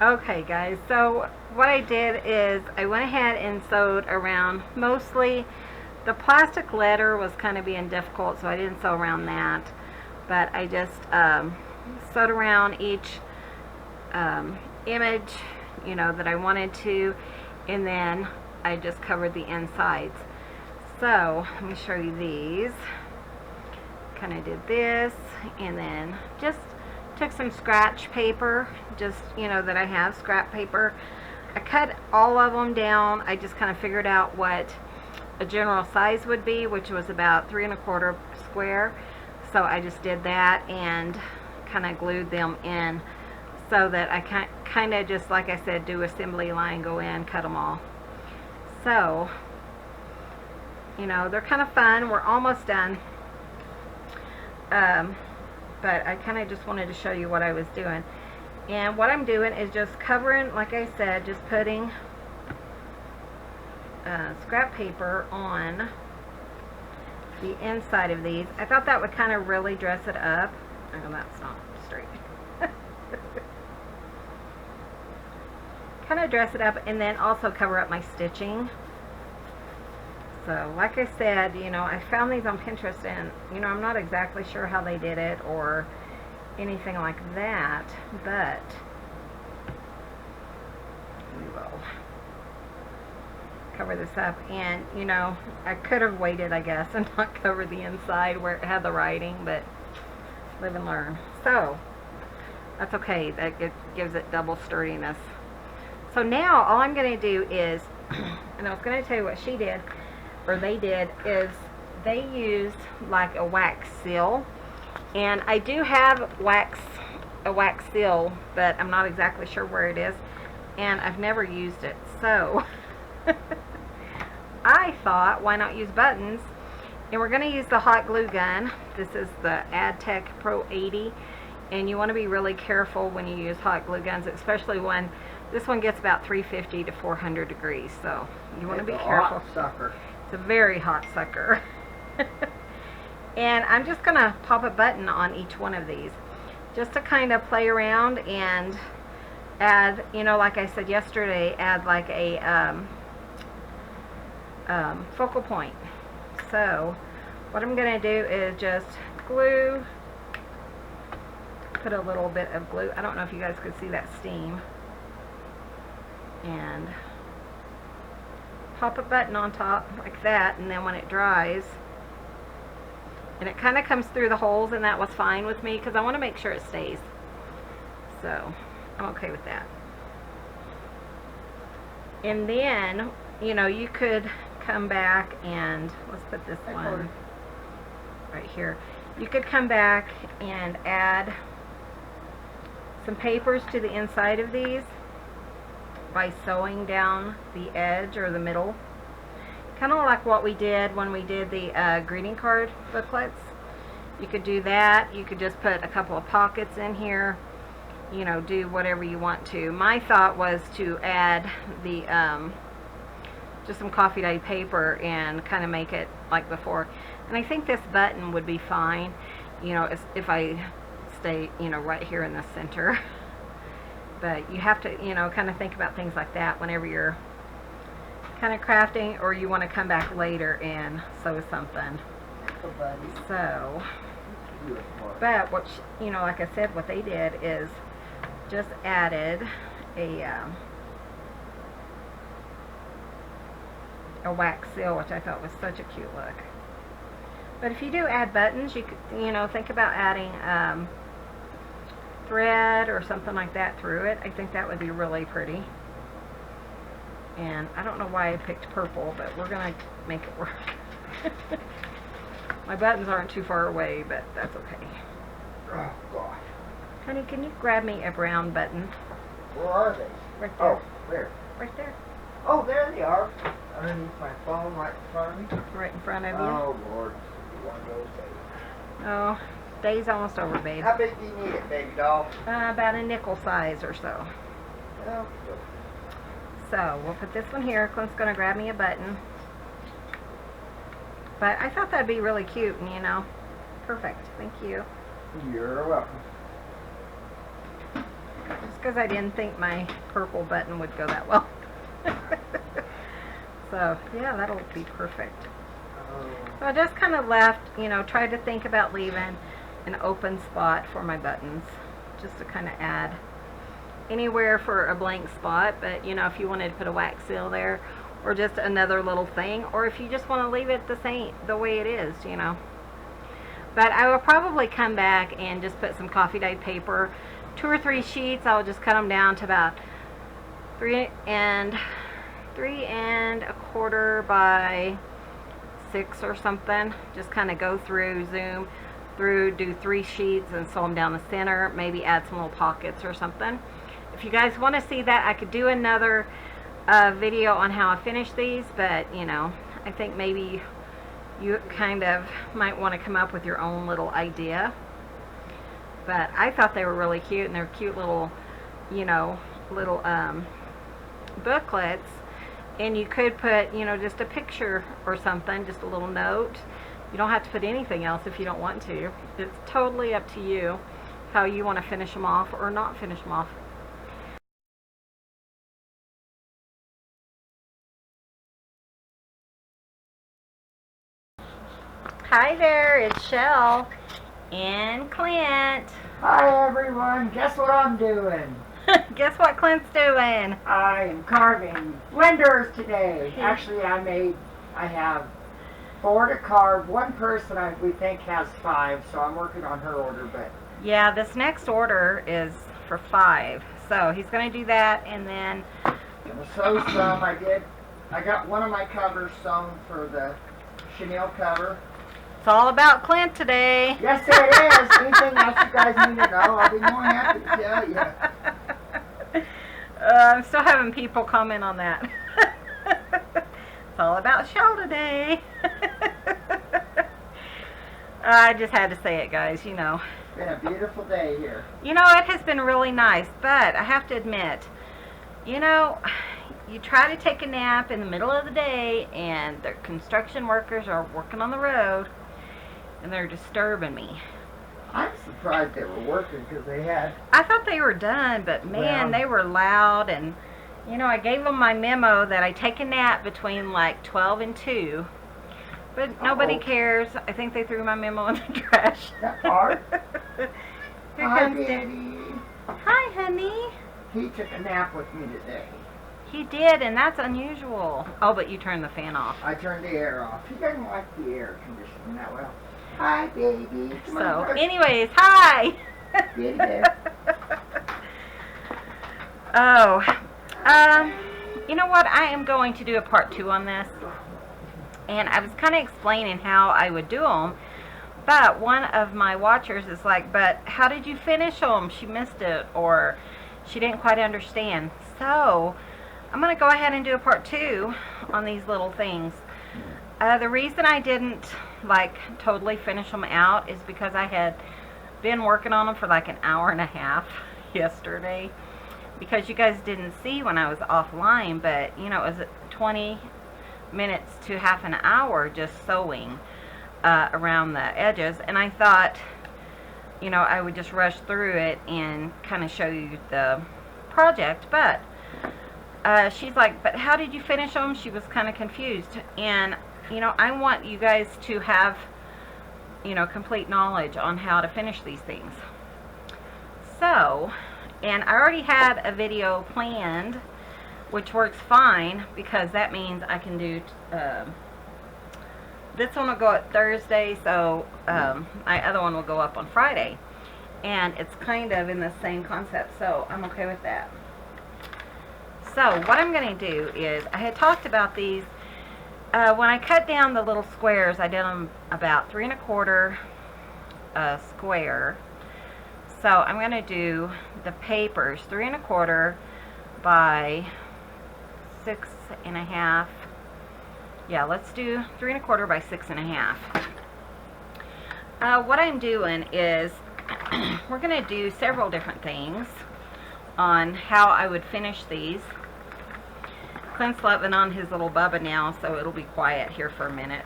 Okay guys, so what I did is I went ahead and sewed around mostly the plastic letter was kind of being difficult, so I didn't sew around that, but I just sewed around each image, you know, that I wanted to, and then I just covered the insides. So let me show you these. Kind of did this, and then just took some scratch paper, just, you know, that I have scrap paper. I cut all of them down. I just kind of figured out what a general size would be, which was about 3 1/4 square. So I just did that and kind of glued them in so that I kind of just, like I said, do assembly line, go in, cut them all. So, you know, they're kind of fun. We're almost done. But I kind of just wanted to show you what I was doing. And what I'm doing is just covering, like I said, just putting scrap paper on the inside of these. I thought that would kind of really dress it up. Oh, that's not straight. Kind of dress it up, and then also cover up my stitching. So, like I said, you know, I found these on Pinterest, and, you know, I'm not exactly sure how they did it or anything like that, but we will cover this up. And, you know, I could have waited, I guess, and not cover the inside where it had the writing, but live and learn. So, that's okay. That it gives it double sturdiness. So now, all I'm going to do is, and I was going to tell you what she did, or they did, is they used like a wax seal, and I do have a wax seal, but I'm not exactly sure where it is, and I've never used it. So I thought, why not use buttons? And we're going to use the hot glue gun. This is the AdTech Pro 80, and you want to be really careful when you use hot glue guns, especially when this one gets about 350 to 400 degrees, so you want to be careful. Hot sucker. It's a very hot sucker. And I'm just going to pop a button on each one of these just to kind of play around and add, you know, like I said yesterday, add like a focal point. So what I'm going to do is just glue, put a little bit of glue. I don't know if you guys could see that steam. And pop a button on top like that, and then when it dries, and it kind of comes through the holes, and that was fine with me because I want to make sure it stays. So I'm okay with that. And then, you know, you could come back and let's put this one right here. You could come back and add some papers to the inside of these by sewing down the edge or the middle, kind of like what we did when we did the greeting card booklets. You could do that. You could just put a couple of pockets in here, you know, do whatever you want to. My thought was to add the just some coffee dye paper and kind of make it like before, and I think this button would be fine, you know, if I stay, you know, right here in the center. But you have to, you know, kind of think about things like that whenever you're kind of crafting, or you want to come back later and sew something. So, but what, you know, like I said, what they did is just added a wax seal, which I thought was such a cute look. But if you do add buttons, you could, you know, think about adding thread or something like that through it. I think that would be really pretty. And I don't know why I picked purple, but we're gonna make it work. My buttons aren't too far away, but that's okay. Oh gosh. Honey, can you grab me a brown button? Where are they? Right there. Oh, where? Right there. Oh, there they are. Underneath my phone, right in front of me. Right in front of you. Oh Lord, one of those days. Oh, day's almost over, babe. How big do you need it, baby doll? About a nickel size or so. Oh, So we'll put this one here. Clint's gonna grab me a button. But I thought that'd be really cute, and, you know, perfect. Thank you. you're welcome. just because I didn't think my purple button would go that well. So yeah, that'll be perfect. So I just kind of left, you know, tried to think about leaving an open spot for my buttons, just to kind of add anywhere for a blank spot. But you know, if you wanted to put a wax seal there, or just another little thing, or if you just want to leave it the way it is, you know. But I will probably come back and just put some coffee dyed paper, 2 or 3 sheets. I'll just cut them down to about 3 3¼ by 6 or something. Just kind of go through, zoom through, do 3 sheets and sew them down the center. Maybe add some little pockets or something. If you guys want to see that, I could do another video on how I finish these, but you know, I think maybe you kind of might want to come up with your own little idea. But I thought they were really cute, and they're cute little, you know, little booklets. And you could put, you know, just a picture or something, just a little note. You don't have to put anything else if you don't want to. It's totally up to you how you want to finish them off or not finish them off. Hi there, it's Shell and Clint. Hi everyone, guess what I'm doing? Guess what Clint's doing? I am carving blenders today. Actually, I have 4 to carve. One person we think has 5, so I'm working on her order, but. Yeah, this next order is for 5. So he's going to do that, and then. I'm gonna sew some. I got one of my covers sewn for the chenille cover. It's all about Clint today. Yes, it is. Anything else you guys need to know, I'll be more than happy to tell you. I'm still having people comment on that. It's all about Shell today. I just had to say it, guys, you know. It's been a beautiful day here. You know, it has been really nice, but I have to admit, you know, you try to take a nap in the middle of the day, and the construction workers are working on the road, and they're disturbing me. I'm surprised they were working because they had. I thought they were done, but man, they were loud. And you know, I gave them my memo that I take a nap between like 12 and 2, but nobody cares. I think they threw my memo in the trash. That part. Here Hi, comes Daddy. Hi, honey. He took a nap with me today. He did, and that's unusual. Oh, but you turned the fan off. I turned the air off. He doesn't like the air conditioning that well. Hi, baby. Come So, on, anyways, hi. Get there. Oh, you know what? I am going to do a part 2 on this, and I was kind of explaining how I would do them, but one of my watchers is like, but how did you finish them? She missed it, or she didn't quite understand. So, I'm going to go ahead and do a part 2 on these little things. The reason I didn't like totally finish them out is because I had been working on them for like an hour and a half yesterday, because you guys didn't see when I was offline, but you know, it was 20 minutes to half an hour just sewing around the edges, and I thought, you know, I would just rush through it and kind of show you the project. But she's like, but how did you finish them? She was kind of confused, and you know, I want you guys to have, you know, complete knowledge on how to finish these things. So, and I already had a video planned, which works fine, because that means I can do, this one will go up Thursday, so my other one will go up on Friday. And it's kind of in the same concept, so I'm okay with that. So, what I'm going to do is, I had talked about these. When I cut down the little squares, I did them about 3 1/4 square. So I'm going to do the papers 3 1/4 by 6 1/2. Yeah, let's do 3 1/4 by 6 1/2. What I'm doing is we're going to do several different things on how I would finish these. Clint's loving on his little Bubba now, so it'll be quiet here for a minute.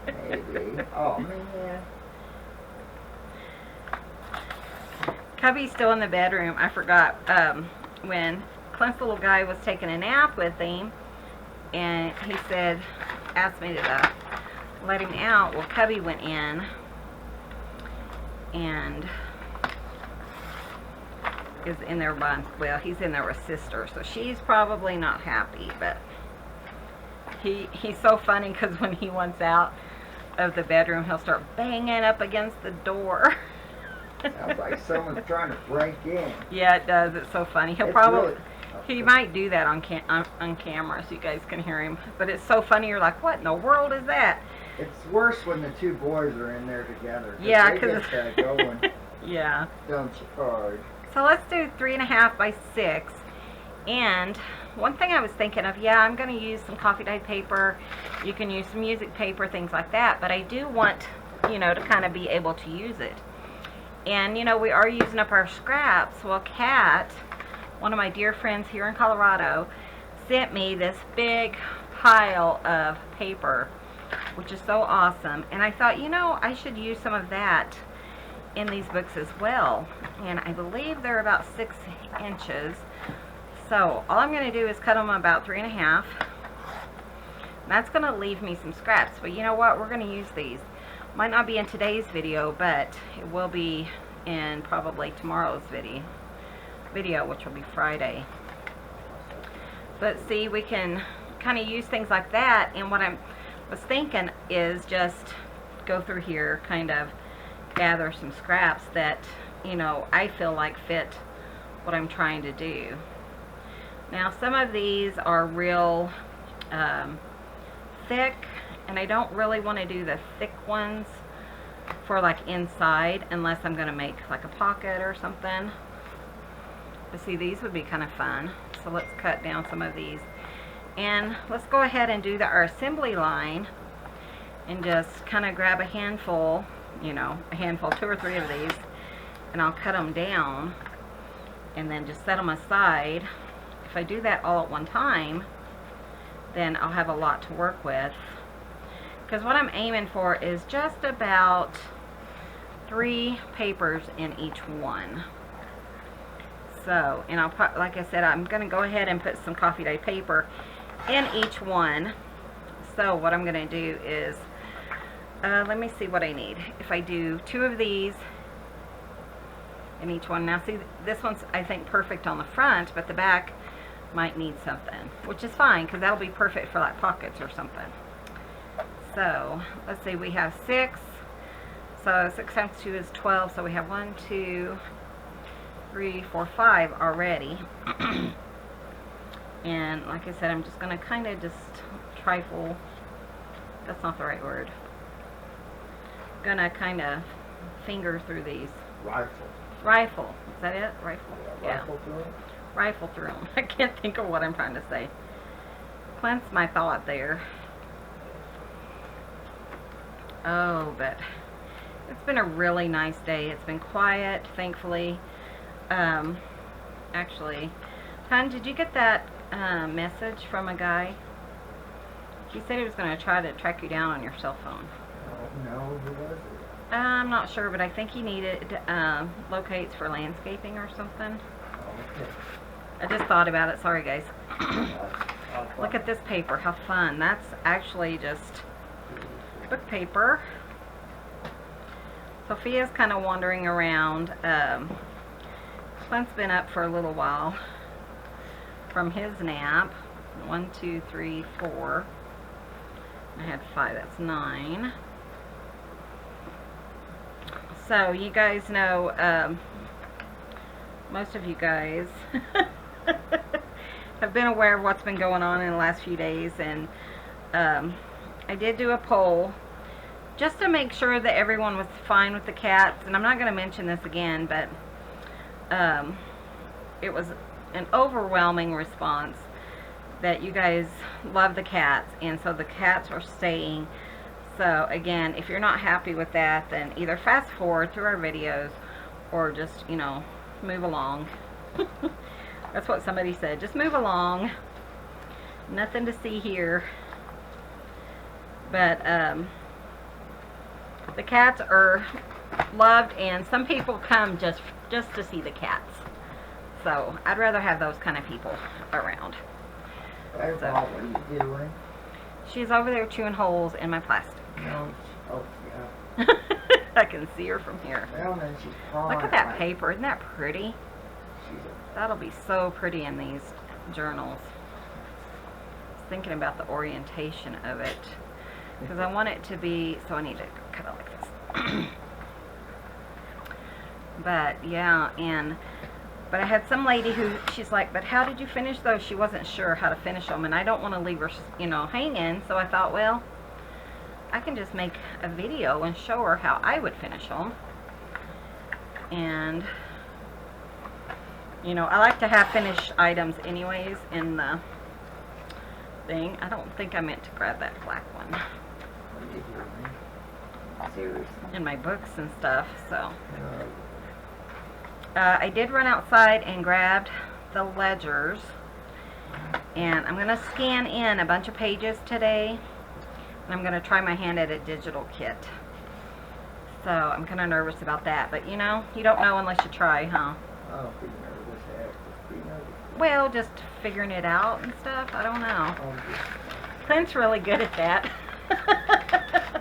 Maybe. Oh, man. Cubby's still in the bedroom. I forgot when Clint's little guy was taking a nap with him, and he said, asked me to let him out. Well, Cubby went in and is in there by, well, he's in there with sister, so she's probably not happy, but he's so funny because when he wants out of the bedroom, he'll start banging up against the door. Sounds like someone's trying to break in. Yeah, it does. It's so funny. He'll It's probably, really- he might do that on camera so you guys can hear him. But it's so funny. You're like, what in the world is that? It's worse when the two boys are in there together. Yeah, they because get going, yeah. don't you, Fudge? So let's do 3.5 by 6. And one thing I was thinking of, yeah, I'm going to use some coffee dyed paper. You can use some music paper, things like that. But I do want, you know, to kind of be able to use it. And, you know, we are using up our scraps. Well, Kat, one of my dear friends here in Colorado, sent me this big pile of paper, which is so awesome. And I thought, you know, I should use some of that in these books as well. And I believe they're about 6 inches. So all I'm going to do is cut them about 3.5. That's going to leave me some scraps. But you know what? We're going to use these. Might not be in today's video, but it will be in probably tomorrow's video, which will be Friday. But see, we can kind of use things like that. And what I was thinking is just go through here, kind of gather some scraps that, you know, I feel like fit what I'm trying to do. Now, some of these are real thick, and I don't really want to do the thick ones for like inside unless I'm going to make like a pocket or something. But see, these would be kind of fun. So let's cut down some of these. And let's go ahead and do our assembly line and just kind of grab a handful, you know, a handful, 2 or 3 of these, and I'll cut them down and then just set them aside. If I do that all at one time, then I'll have a lot to work with. Because what I'm aiming for is just about 3 papers in each one. So, and I'll put, like I said, I'm going to go ahead and put some coffee dyed paper in each one. So what I'm going to do is, let me see what I need. If I do 2 of these in each one. Now see, this one's, I think, perfect on the front, but the back might need something, which is fine because that'll be perfect for like pockets or something. So let's see, we have 6. So 6 times 2 is 12. So we have 1, 2, 3, 4, 5 already. And like I said, I'm just going to kind of just trifle. That's not the right word. Going to kind of finger through these. Rifle. Rifle. Is that it? Rifle? Yeah, rifle through it. Rifle through them. I can't think of what I'm trying to say. Cleanse my thought there. Oh, but it's been a really nice day. It's been quiet, thankfully. Actually, Hon, did you get that message from a guy? He said he was going to try to track you down on your cell phone. Oh, no, who was it? I'm not sure, but I think he needed locates for landscaping or something. Oh, okay. I just thought about it. Sorry, guys. I'll Look at this paper. How fun. That's actually just book paper. Sophia's kind of wandering around. Clint's been up for a little while from his nap. 1, 2, 3, 4. I had 5. That's 9. So you guys know, most of you guys have been aware of what's been going on in the last few days, and I did do a poll just to make sure that everyone was fine with the cats. And I'm not going to mention this again, but it was an overwhelming response that you guys love the cats, and so the cats are staying. So again, if you're not happy with that, then either fast forward through our videos or just, you know, move along. That's what somebody said. Just move along. Nothing to see here. But the cats are loved, and some people come just to see the cats. So I'd rather have those kind of people around. Hey, So- Paul, what are you doing? She's over there chewing holes in my plastic. No. Oh, yeah. I can see her from here. Well, then she's crawling. Look at that paper. Isn't that pretty? She's That'll be so pretty in these journals. I was thinking about the orientation of it. Because I want it to be, so I need to cut it like this. But yeah, but I had some lady who, she's like, but how did you finish those? She wasn't sure how to finish them, and I don't want to leave her, hanging. So I thought, well, I can just make a video and show her how I would finish them. And, I like to have finished items anyways in the thing. I don't think I meant to grab that black one what are you doing? Seriously? in my books and stuff, so. I did run outside and grabbed the ledgers, and I'm going to scan in a bunch of pages today, and I'm going to try my hand at a digital kit. So I'm kind of nervous about that, but you don't know unless you try, huh? I don't be nervous, heck. Just be nervous. Well, just figuring it out and stuff, I don't know. Oh, Clint's really good at that.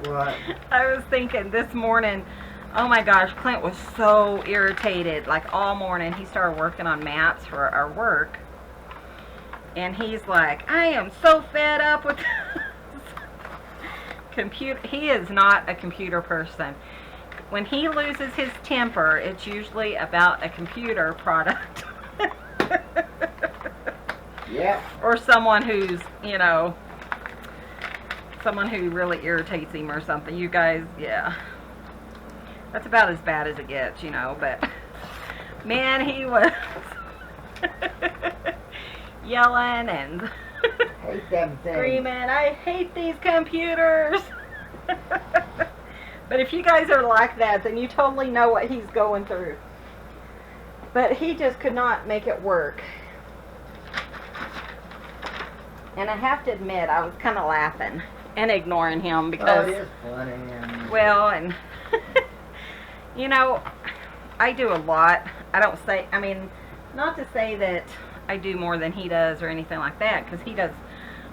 What? I was thinking this morning, oh my gosh, Clint was so irritated. Like all morning, he started working on maps for our work. And he's like, I am so fed up with computer. He is not a computer person. When he loses his temper, it's usually about a computer product. Yeah. Or someone who's, someone who really irritates him or something. You guys, yeah. That's about as bad as it gets, but man, he was yelling and Hate them things. screaming, I hate these computers. But if you guys are like that, then you totally know what he's going through. But he just could not make it work. And I have to admit, I was kind of laughing and ignoring him Oh, because, it is funny. And well, and I do a lot. I don't say, not to say that I do more than he does or anything like that, because he does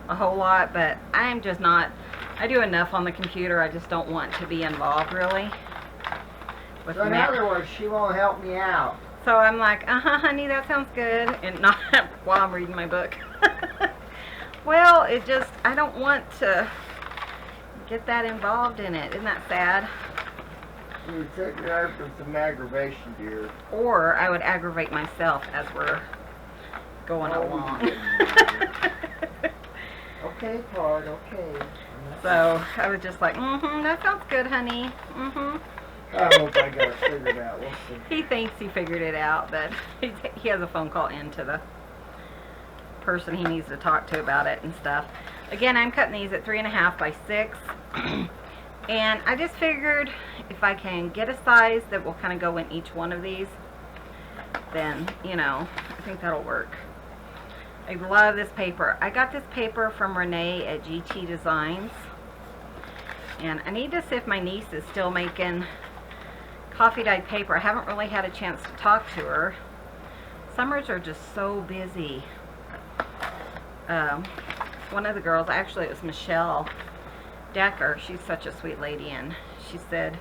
a whole lot, but I'm just not, I do enough on the computer. I just don't want to be involved really with So in ma- other words, she won't help me out. So I'm like, honey, that sounds good, and not while I'm reading my book. Well, I don't want to get that involved in it. Isn't that sad? You took her for some aggravation, dear. Or I would aggravate myself as we're going Oh, along. Okay, Todd, okay. So I was just like, that sounds good, honey. I hope I got it figured out. We'll see. He thinks he figured it out, but he has a phone call in to the person he needs to talk to about it and stuff. Again, I'm cutting these at 3.5 by 6. And I just figured if I can get a size that will kind of go in each one of these, then, I think that'll work. I love this paper. I got this paper from Renee at GT Designs. And I need to see if my niece is still making coffee dyed paper. I haven't really had a chance to talk to her. Summers are just so busy. One of the girls, actually it was Michelle Decker, she's such a sweet lady, and she said,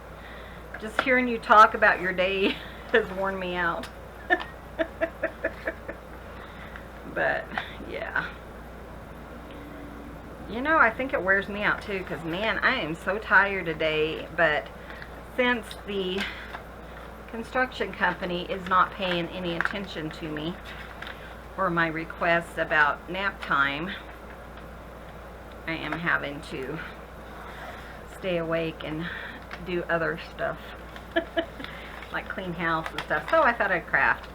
just hearing you talk about your day has worn me out. But yeah, I think it wears me out too, because man, I am so tired today. But since the construction company is not paying any attention to me or my requests about nap time, I am having to stay awake and do other stuff like clean house and stuff. So I thought I'd craft.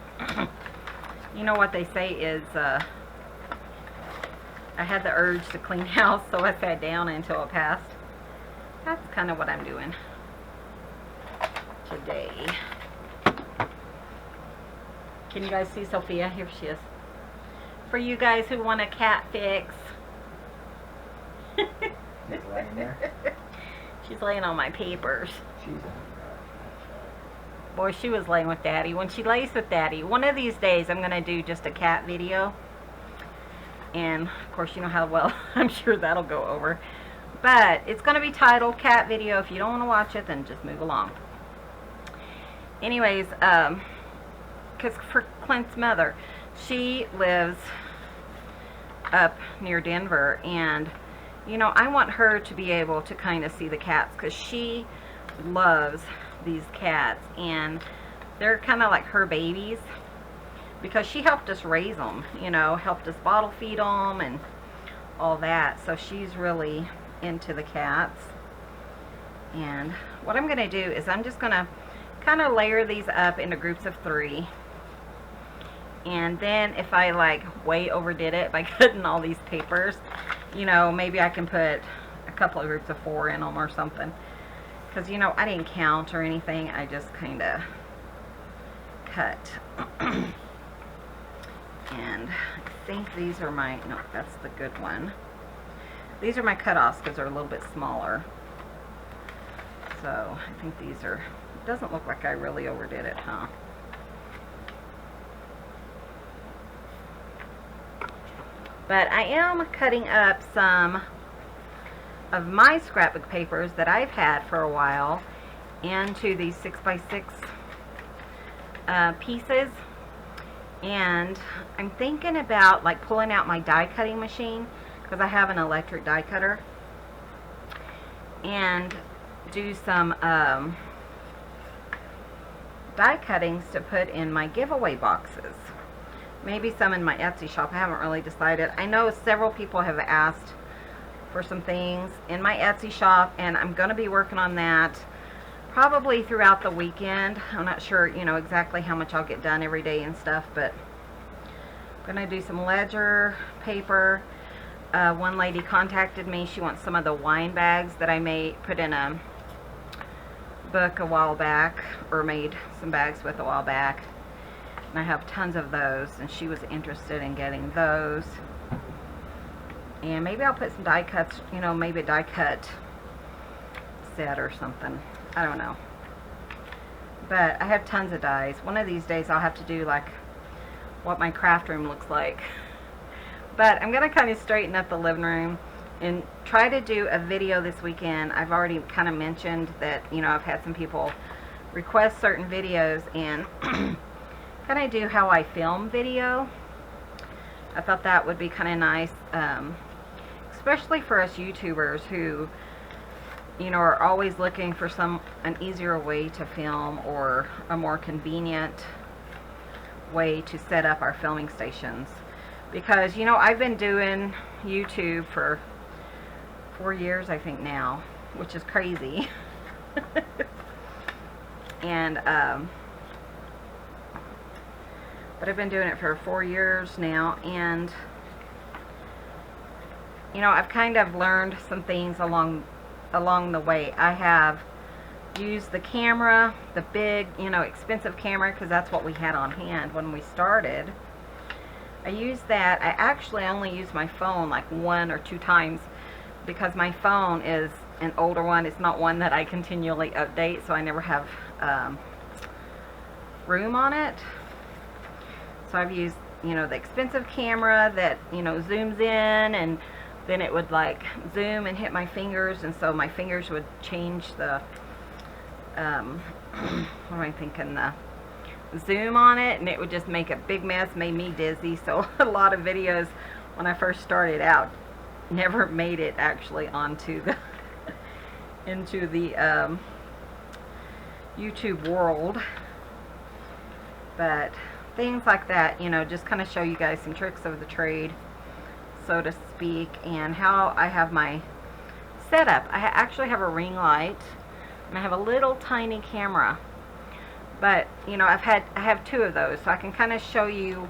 You know what they say is I had the urge to clean house, so I sat down until it passed. That's kind of what I'm doing today. Can you guys see Sophia? Here she is. For you guys who want a cat fix. She's laying there. She's laying on my papers. She's on the Boy, she was laying with Daddy. When she lays with Daddy, one of these days I'm going to do just a cat video. And, of course, you know how well I'm sure that'll go over. But it's going to be titled Cat Video. If you don't want to watch it, then just move along. Anyways, because for Clint's mother, she lives up near Denver. And, you know, I want her to be able to kind of see the cats because she loves these cats. And they're kind of like her babies because she helped us raise them, you know, helped us bottle feed them and all that. So she's really into the cats. And what I'm going to do is I'm just going to kind of layer these up into groups of 3. And then if I like way overdid it by cutting all these papers, you know, maybe I can put a couple of groups of 4 in them or something. Because, you know, I didn't count or anything. I just kind of cut. And I think these are my, no, that's the good one. These are my cutoffs because they're a little bit smaller. So I think these are, it doesn't look like I really overdid it, huh? But I am cutting up some of my scrapbook papers that I've had for a while into these 6x6 pieces. And I'm thinking about like pulling out my die cutting machine because I have an electric die cutter and do some die cuttings to put in my giveaway boxes. Maybe some in my Etsy shop. I haven't really decided. I know several people have asked for some things in my Etsy shop, and I'm going to be working on that probably throughout the weekend. I'm not sure, you know, exactly how much I'll get done every day and stuff, but I'm going to do some ledger paper. One lady contacted me. She wants some of the wine bags that I put in a book a while back, or made some bags with a while back. And I have tons of those, and she was interested in getting those. And maybe I'll put some die cuts, you know, maybe a die cut set or something. I don't know. But I have tons of dies. One of these days I'll have to do like what my craft room looks like. But I'm going to kind of straighten up the living room and try to do a video this weekend. I've already kind of mentioned that, you know, I've had some people request certain videos, and kind of do how I film video. I thought that would be kind of nice, especially for us YouTubers who, you know, are always looking for an easier way to film or a more convenient way to set up our filming stations. Because, you know, I've been doing YouTube for 4 years, I think now, which is crazy. And, but I've been doing it for 4 years now, and you know, I've kind of learned some things along the way. I have used the camera, the big, you know, expensive camera, because that's what we had on hand when we started. I used that. I actually only use my phone like 1 or 2 times because my phone is an older one. It's not one that I continually update, so I never have room on it. So I've used, you know, the expensive camera that, you know, zooms in, and then it would like zoom and hit my fingers, and so my fingers would change the what am I thinking, the zoom on it, and it would just make a big mess, made me dizzy. So a lot of videos when I first started out never made it actually onto the into the YouTube world. But things like that, you know, just kind of show you guys some tricks of the trade, so to speak, and how I have my setup. I actually have a ring light, and I have a little tiny camera, but you know, I have 2 of those, so I can kind of show you,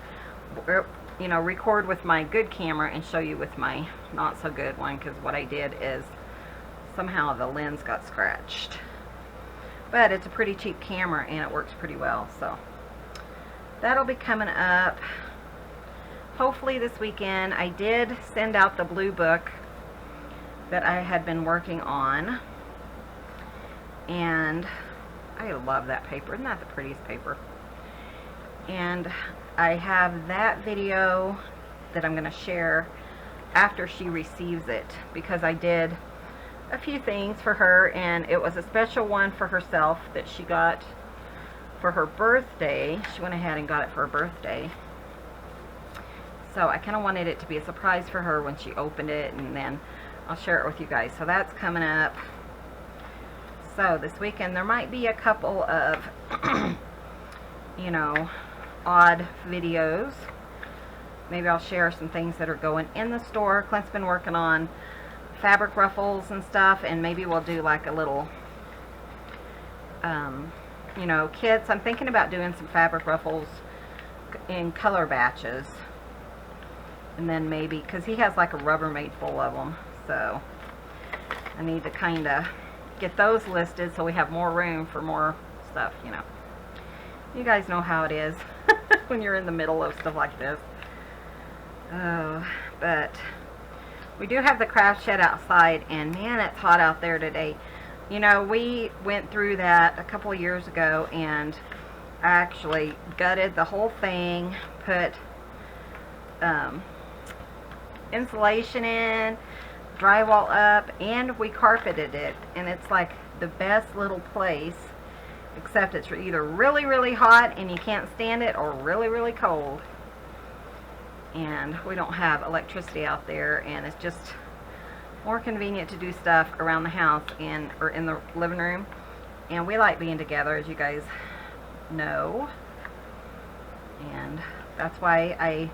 you know, record with my good camera and show you with my not so good one, because what I did is somehow the lens got scratched. But it's a pretty cheap camera and it works pretty well, so that'll be coming up hopefully this weekend. I did send out the blue book that I had been working on, and I love that paper. Isn't that the prettiest paper? And I have that video that I'm going to share after she receives it, because I did a few things for her, and it was a special one for herself that she got for her birthday. She went ahead and got it for her birthday. So I kind of wanted it to be a surprise for her when she opened it, and then I'll share it with you guys. So that's coming up. So this weekend there might be a couple of, you know, odd videos. Maybe I'll share some things that are going in the store. Clint's been working on fabric ruffles and stuff, and maybe we'll do like a little, you know, kits. I'm thinking about doing some fabric ruffles in color batches. And then maybe, because he has like a Rubbermaid full of them, so I need to kind of get those listed so we have more room for more stuff, you know. You guys know how it is when you're in the middle of stuff like this. Oh, but we do have the craft shed outside, and man, it's hot out there today. You know, we went through that a couple of years ago, and I actually gutted the whole thing, put insulation in, drywall up, and we carpeted it, and it's like the best little place, except it's either really, really hot and you can't stand it, or really, really cold. And we don't have electricity out there, and it's just more convenient to do stuff around the house and or in the living room. And we like being together, as you guys know, and that's why I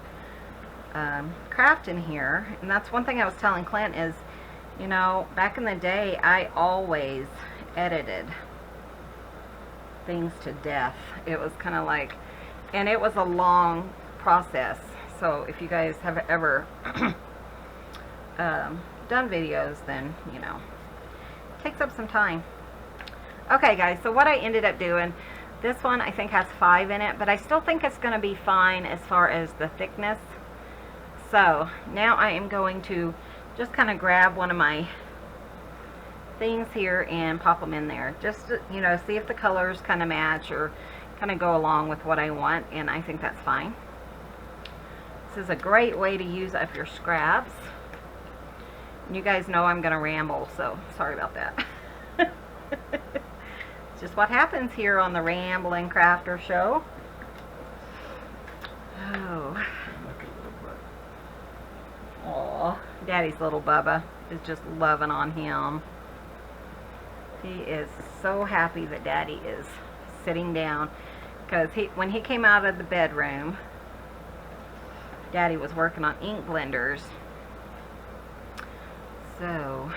craft in here. And that's one thing I was telling Clint is, you know, back in the day I always edited things to death. It was kind of like, and it was a long process. So if you guys have ever done videos, then you know, it takes up some time. Okay guys, so what I ended up doing, this one I think has 5 in it, but I still think it's going to be fine as far as the thickness. So now I am going to just kind of grab one of my things here and pop them in there, just to, you know, see if the colors kind of match or kind of go along with what I want, and I think that's fine. This is a great way to use up your scraps. You guys know I'm going to ramble, so sorry about that. It's just what happens here on the Ramblin' Crafter Show. Oh. Aw, Daddy's little Bubba is just loving on him. He is so happy that Daddy is sitting down, because when he came out of the bedroom, Daddy was working on ink blenders. So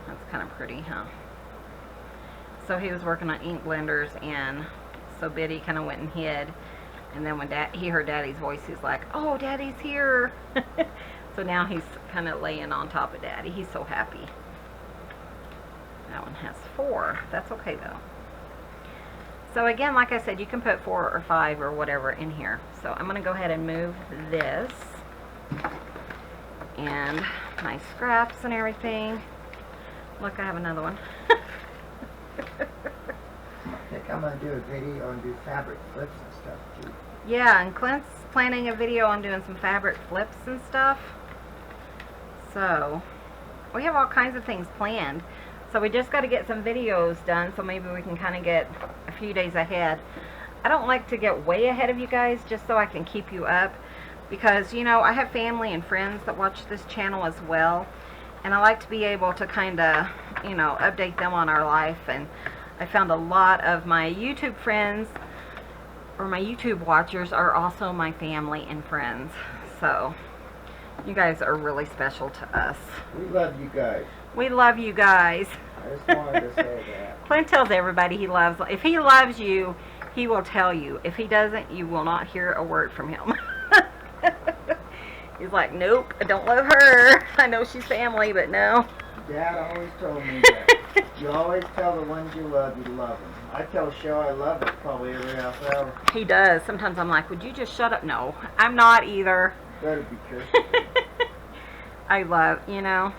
that's kind of pretty, huh? So he was working on ink blenders, and so Biddy kind of went and hid. And then when he heard Daddy's voice, he's like, "Oh, Daddy's here!" So now he's kind of laying on top of Daddy. He's so happy. That one has 4. That's okay though. So again, like I said, you can put 4 or 5 or whatever in here. So I'm going to go ahead and move this and my scraps and everything. Look, I have another one. I think I'm going to do a video and do fabric flips and stuff too. Yeah, and Clint's planning a video on doing some fabric flips and stuff. So we have all kinds of things planned. So we just got to get some videos done, so maybe we can kind of get a few days ahead. I don't like to get way ahead of you guys, just so I can keep you up, because, you know, I have family and friends that watch this channel as well, and I like to be able to kind of, you know, update them on our life. And I found a lot of my YouTube friends, or my YouTube watchers, are also my family and friends. So you guys are really special to us. We love you guys. We love you guys. I just wanted to say that. Clint tells everybody he loves. If he loves you, he will tell you. If he doesn't, you will not hear a word from him. He's like, nope, I don't love her. I know she's family, but no. Dad always told me that. You always tell the ones you love them. I tell Show I love it probably every half hour. He does. Sometimes I'm like, would you just shut up? No, I'm not either. Better be true. I love, you know.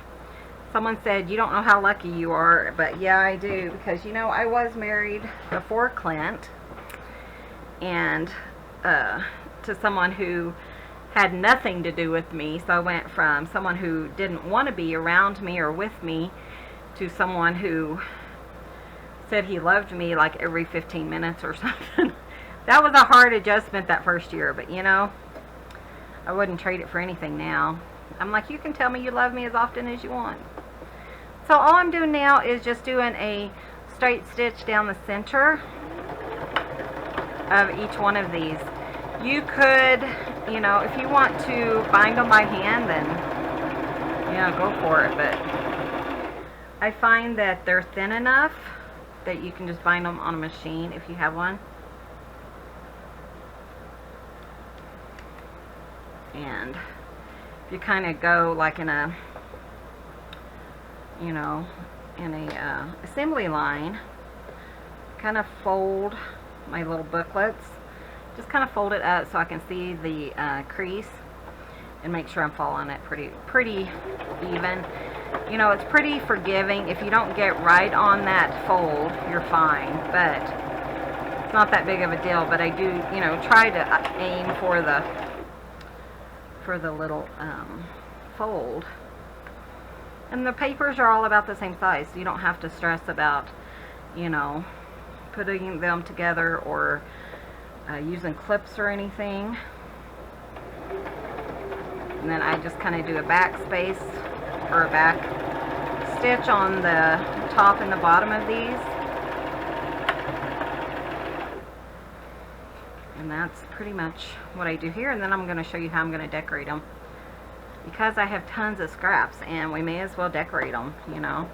Someone said, you don't know how lucky you are, but yeah, I do, because, you know, I was married before Clint, and to someone who had nothing to do with me. So I went from someone who didn't want to be around me or with me to someone who said he loved me like every 15 minutes or something. That was a hard adjustment that first year, but you know, I wouldn't trade it for anything now. I'm like, you can tell me you love me as often as you want. So all I'm doing now is just doing a straight stitch down the center of each one of these. You could, you know, if you want to bind them by hand, then, you know, go for it. But I find that they're thin enough that you can just bind them on a machine if you have one. And if you kind of go like in a, you know, in a assembly line, kind of fold my little booklets, just kind of fold it up so I can see the crease and make sure I'm following it pretty even. You know, it's pretty forgiving. If you don't get right on that fold, you're fine, but it's not that big of a deal. But I do, you know, try to aim for the little fold. And the papers are all about the same size, so you don't have to stress about, you know, putting them together or using clips or anything. And then I just kind of do a back space or a back stitch on the top and the bottom of these. And that's pretty much what I do here. And then I'm going to show you how I'm going to decorate them, because I have tons of scraps and we may as well decorate them, you know.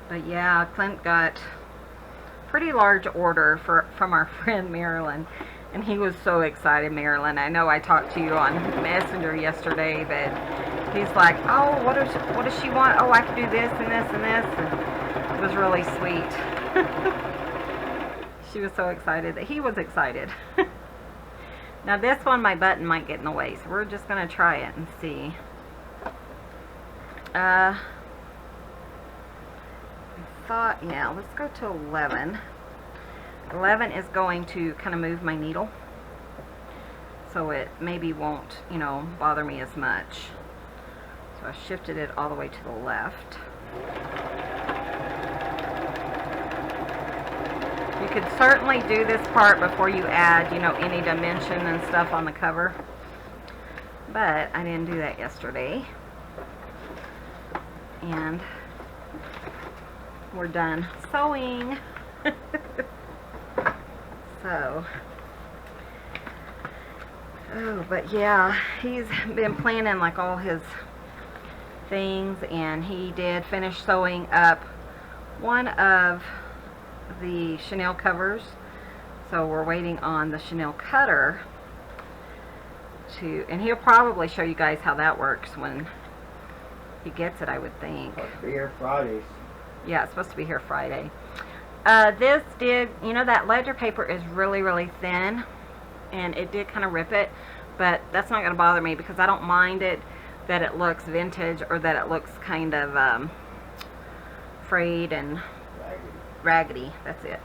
But yeah, Clint got a pretty large order from our friend Marilyn, and he was so excited. Marilyn, I know I talked to you on Messenger yesterday, but he's like, oh, what does she want? Oh, I can do this and this and this. And it was really sweet. She was so excited that he was excited. Now this one, my button might get in the way, so we're just going to try it and see. I thought, yeah, let's go to 11. 11 is going to kind of move my needle, so it maybe won't, you know, bother me as much. So I shifted it all the way to the left. You could certainly do this part before you add, you know, any dimension and stuff on the cover, but I didn't do that yesterday. And we're done sewing. So, oh, but yeah, he's been planning like all his things, and he did finish sewing up one of the chenille covers. So we're waiting on the chenille cutter to, and he'll probably show you guys how that works when he gets it, I would think. Supposed to be here Fridays. Yeah, it's supposed to be here Friday. This did, you know, that ledger paper is really, really thin, and it did kind of rip it, but that's not going to bother me because I don't mind it that it looks vintage or that it looks kind of frayed and raggedy. That's it.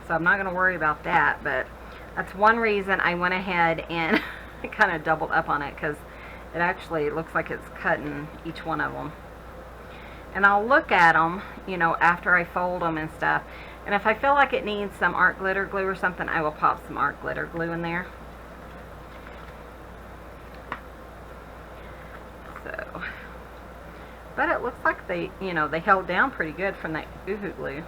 So I'm not going to worry about that, but that's one reason I went ahead and kind of doubled up on it, because it actually looks like it's cutting each one of them. And I'll look at them, you know, after I fold them and stuff. And if I feel like it needs some art glitter glue or something, I will pop some art glitter glue in there. So, but it looks like they, you know, they held down pretty good from that Boohoo glue.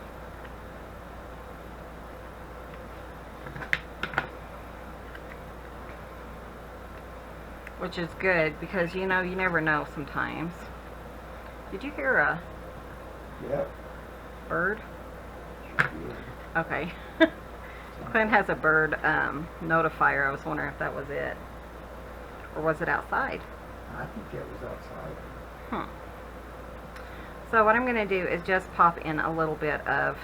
Which is good, because, you know, you never know sometimes. Did you hear a bird? Okay. Clint has a bird notifier. I was wondering if that was it. Or was it outside? I think it was outside. So what I'm going to do is just pop in a little bit of,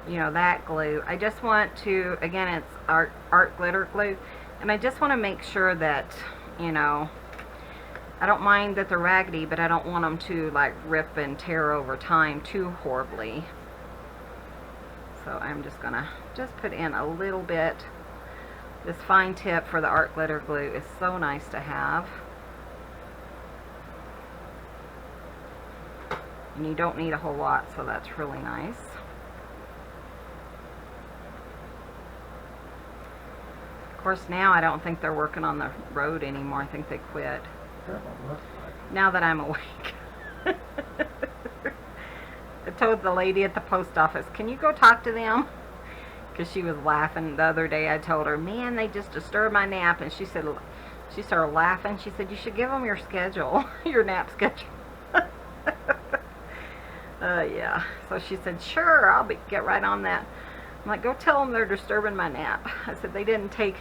you know, that glue. I just want to, again, it's art glitter glue, and I just want to make sure that, you know, I don't mind that they're raggedy, but I don't want them to like rip and tear over time too horribly. So I'm just gonna put in a little bit. This fine tip for the art glitter glue is so nice to have. And you don't need a whole lot, so that's really nice. Of course, now I don't think they're working on the road anymore. I think they quit. Now that I'm awake. I told the lady at the post office, can you go talk to them? Because she was laughing the other day. I told her, man, they just disturbed my nap. And she said, she started laughing. She said, you should give them your schedule, your nap schedule. Yeah. So she said, sure, I'll get right on that. I'm like, go tell them they're disturbing my nap. I said, they didn't take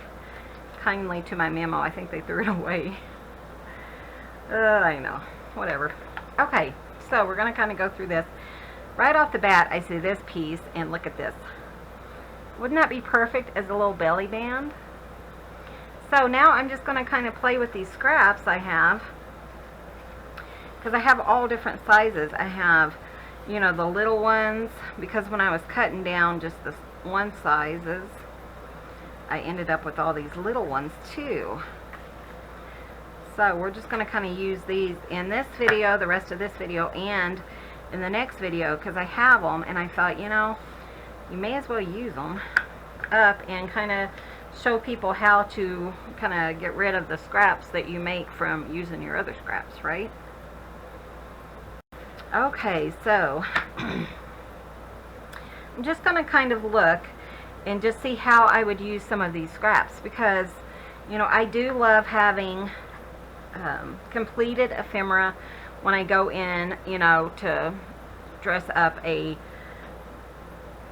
kindly to my memo. I think they threw it away. I know. Whatever. Okay, so we're going to kind of go through this. Right off the bat, I see this piece, and look at this. Wouldn't that be perfect as a little belly band? So now I'm just going to kind of play with these scraps I have, because I have all different sizes. I have, you know, the little ones, because when I was cutting down just the one sizes, I ended up with all these little ones too. So we're just going to kind of use these in this video, the rest of this video, and in the next video, because I have them, and I thought, you know, you may as well use them up and kind of show people how to kind of get rid of the scraps that you make from using your other scraps, right? Okay, so I'm just going to kind of look and just see how I would use some of these scraps, because, you know, I do love having completed ephemera when I go in, you know, to dress up a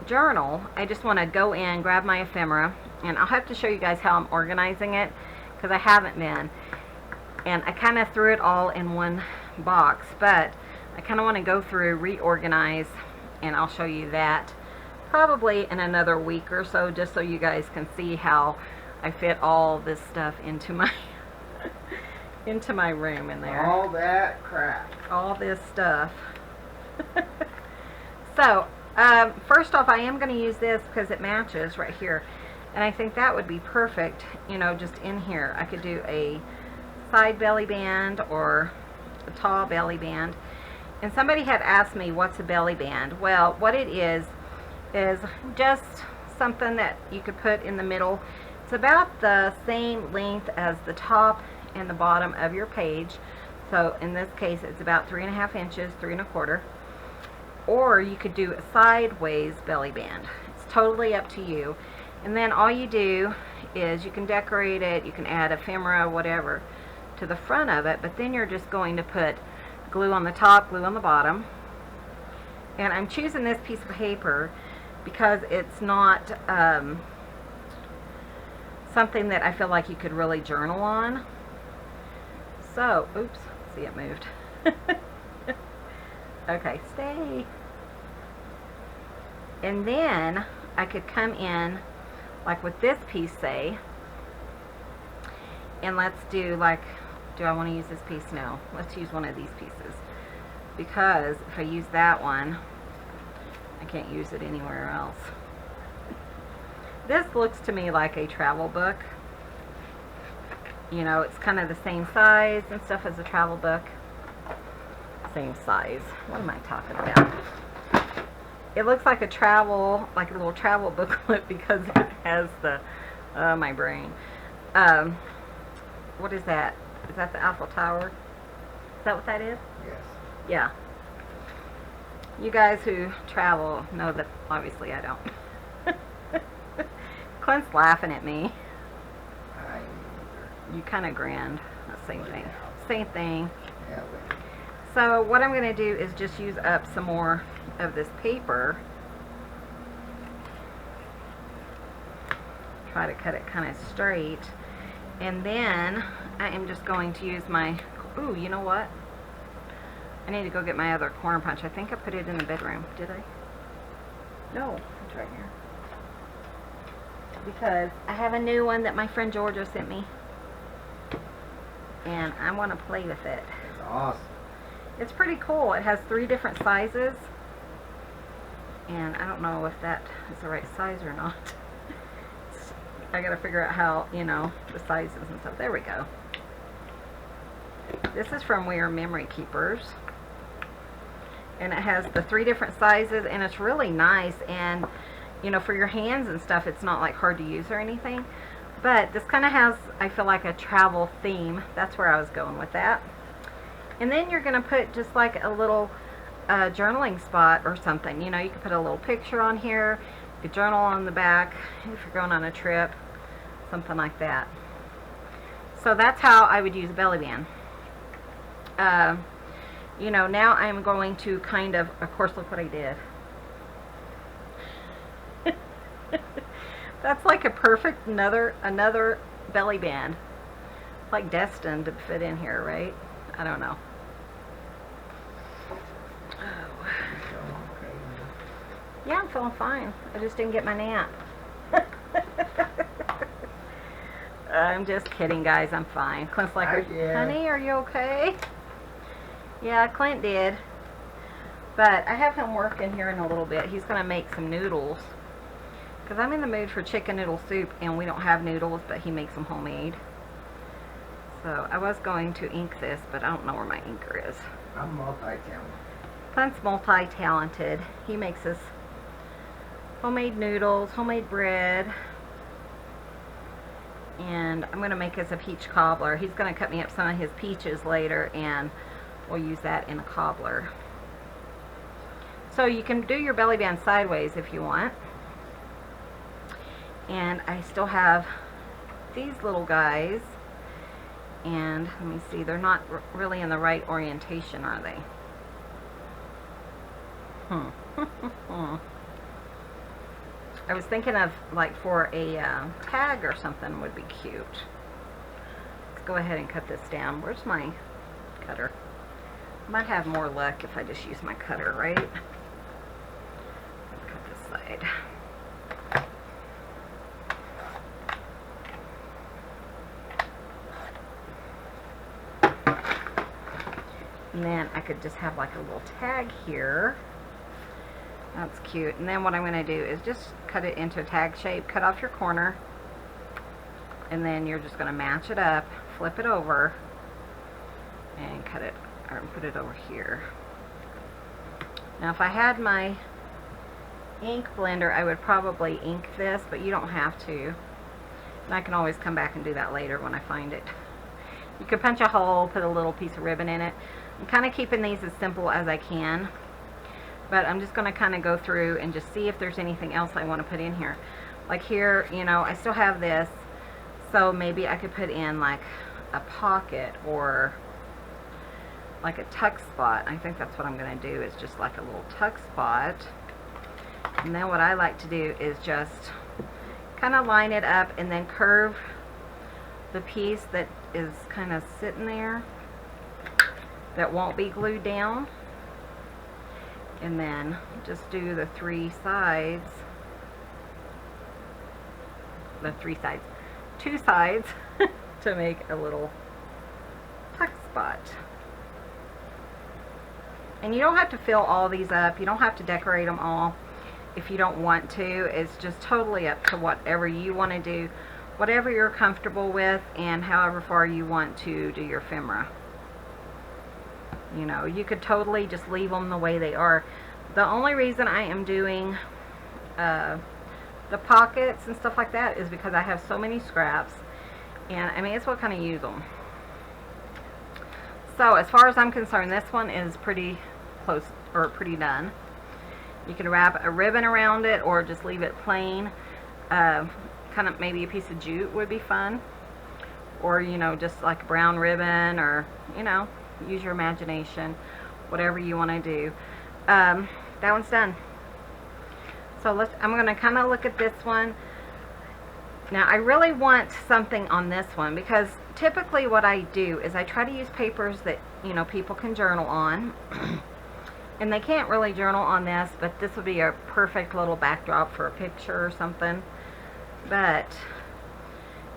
journal. I just want to go in, grab my ephemera, and I'll have to show you guys how I'm organizing it, because I haven't been, and I kind of threw it all in one box, but I kind of want to go through, reorganize, and I'll show you that probably in another week or so, just so you guys can see how I fit all this stuff into my into my room in there. All that crap. All this stuff. So, first off, I am going to use this because it matches right here. And I think that would be perfect, you know, just in here. I could do a side belly band or a tall belly band. And somebody had asked me, what's a belly band? Well, what it is just something that you could put in the middle. It's about the same length as the top and the bottom of your page. So in this case, it's about 3.5 inches, 3 1/4. Or you could do a sideways belly band. It's totally up to you. And then all you do is you can decorate it, you can add ephemera, whatever, to the front of it, but then you're just going to put glue on the top, glue on the bottom. And I'm choosing this piece of paper because it's not something that I feel like you could really journal on. So, oops, see, it moved. Okay, stay. And then I could come in like with this piece, say, and let's do like, do I want to use this piece? No, let's use one of these pieces, because if I use that one, I can't use it anywhere else. This looks to me like a travel book. You know, it's kind of the same size and stuff as a travel book. Same size. What am I talking about? It looks like a travel, like a little travel booklet, because it has the, my brain. What is that? Is that the Eiffel Tower? Is that what that is? Yes. Yeah. You guys who travel know that obviously I don't. Clint's laughing at me. You kind of grinned. Same thing. Same thing. Yeah, but So what I'm going to do is just use up some more of this paper. Try to cut it kind of straight. And then I am just going to use my Ooh, you know what? I need to go get my other corner punch. I think I put it in the bedroom. Did I? No, it's right here. Because I have a new one that my friend Georgia sent me. And I want to play with it. It's awesome. It's pretty cool. It has 3 different sizes. And I don't know if that is the right size or not. I gotta figure out how, you know, the sizes and stuff. There we go. This is from We Are Memory Keepers. And it has the 3 different sizes, and it's really nice. And, you know, for your hands and stuff, it's not like hard to use or anything. But this kind of has, I feel like, a travel theme. That's where I was going with that. And then you're going to put just like a little journaling spot or something. You know, you can put a little picture on here. You could journal on the back if you're going on a trip. Something like that. So that's how I would use a belly band. You know, now I'm going to kind of course, look what I did. That's like a perfect another belly band. Like destined to fit in here, right? I don't know. Oh. Yeah, I'm feeling fine. I just didn't get my nap. I'm just kidding, guys. I'm fine. Clint's like, honey, are you okay? Yeah, Clint did. But I have him working here in a little bit. He's going to make some noodles. Because I'm in the mood for chicken noodle soup, and we don't have noodles, but he makes them homemade. So I was going to ink this, but I don't know where my inker is. I'm multi-talented. Clint's multi-talented. He makes us homemade noodles, homemade bread. And I'm going to make us a peach cobbler. He's going to cut me up some of his peaches later, and we'll use that in a cobbler. So you can do your belly band sideways if you want. And I still have these little guys. And let me see, they're not really in the right orientation, are they? I was thinking of, like, for a tag or something would be cute. Let's go ahead and cut this down. Where's my cutter? Might have more luck if I just use my cutter, right? Cut this side. And then I could just have like a little tag here. That's cute. And then what I'm going to do is just cut it into a tag shape. Cut off your corner. And then you're just going to match it up. Flip it over. And cut it, or put it over here. Now if I had my ink blender, I would probably ink this, but you don't have to. And I can always come back and do that later when I find it. You could punch a hole, put a little piece of ribbon in it. I'm kind of keeping these as simple as I can. But I'm just going to kind of go through and just see if there's anything else I want to put in here. Like here, you know, I still have this. So maybe I could put in like a pocket or like a tuck spot. I think that's what I'm going to do, is just like a little tuck spot. And then what I like to do is just kind of line it up and then curve the piece that is kind of sitting there that won't be glued down. And then just do the 3 sides. The 3 sides. 2 sides to make a little tuck spot. And you don't have to fill all these up. You don't have to decorate them all if you don't want to. It's just totally up to whatever you want to do, whatever you're comfortable with, and however far you want to do your ephemera. You know, you could totally just leave them the way they are. The only reason I am doing the pockets and stuff like that is because I have so many scraps, and I may as well kind of use them. So as far as I'm concerned, this one is pretty close, or pretty done. You can wrap a ribbon around it or just leave it plain. Kind of maybe a piece of jute would be fun, or, you know, just like a brown ribbon, or, you know, use your imagination, whatever you want to do. That one's done. So I'm going to kind of look at this one. Now I really want something on this one, because typically what I do is I try to use papers that, you know, people can journal on. And they can't really journal on this, but this would be a perfect little backdrop for a picture or something. But,